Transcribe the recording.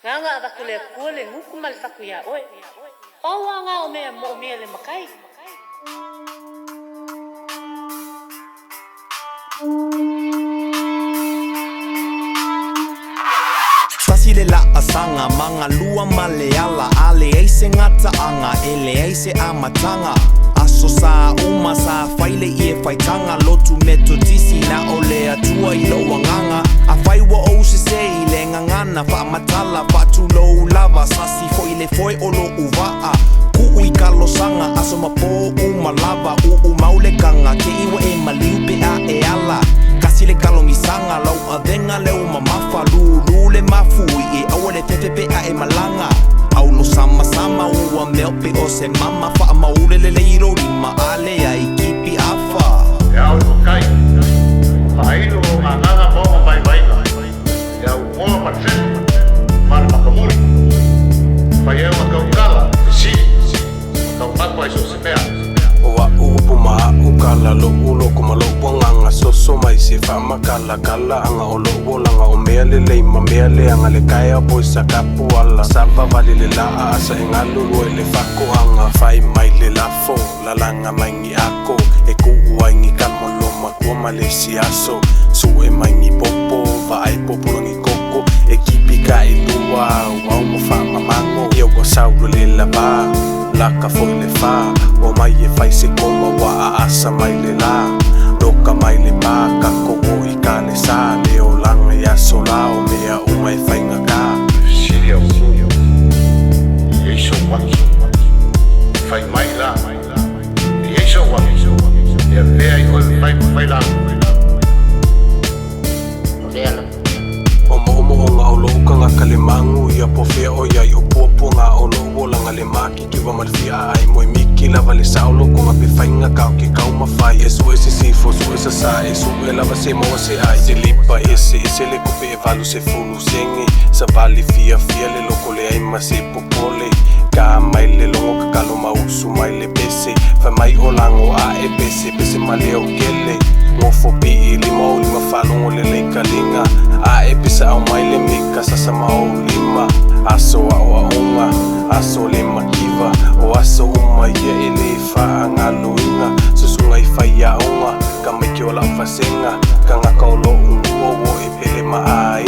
Nganga atakule kule nguku mal takuya oi. Pawa nga mo le makai. Tasile la asanga manga lua maleala ale eise ngata anga ele eise amatanga aso sa uma sa faile ie faitanga lotu metodisi na ole atua ilo wanganga afai wa ose se ile ngangana fa matala fa tulo lava sasi fo ile foi olo uvaa ku ikalo sanga aso mapo uma lava maule kanga ke iwa e maliupe a e ala kasile kalo misanga lau adenga leo mamafa lule mafui e awale tetepe a e malanga aulo sama sama uwa melpe o se mama fa maule le leiro lima ale a ikipi afa ya ulo kai failo nganga mo bai bai ya uo matsen mal makamuri fa ya wakala si kau takwa iso semea wa upuma ukala lo ulo kuma lo wanganga soso mai se fama kala kala anga olo wolanga o meale le ma meale anga le kaya boisa kapu ala samba vale le la asa engalu lo le fako anga fai mai le lafo la langa mangi ako e ku wangi kalmo lo ma ko malesiaso su e mangi popo va ai popo ngi koko e kipika e tua wa mo fama mango yo go saulo le lava laka foi le fa o mai e fai se koma wa asa mai le la doka mai le pa ka ko o i kale sa le o langa ya sola o mea o mai fai ngaka sirio yeso wa fai mai la yeso wa ya vea i fai la Omo nga o loka nga kalimangu ia po fea o ia i o puapo nga o lowo langa le maki kiwa malfia ai moe miki lava le saulo ko nga pefainga kau ki kau mawhai e su ese sifo su esa sa e su e lava se moa se ai se lipa ese le kupe e valu se fulu senge sa vali fia le loko le ai ma se popole ka mai le longo ka kalo mausu mai le pese fa mai o lango a e pese ma le o kele ngofo pi i lima falongo le leikalinga a e pisa au mai le mika sasa mau lima aso a unga aso le makiva o aso uma ia e le fa ngaluinga susunga i fai a unga ka mai ke ola fasenga ka ngaka o lo unguo wo e pele ma ai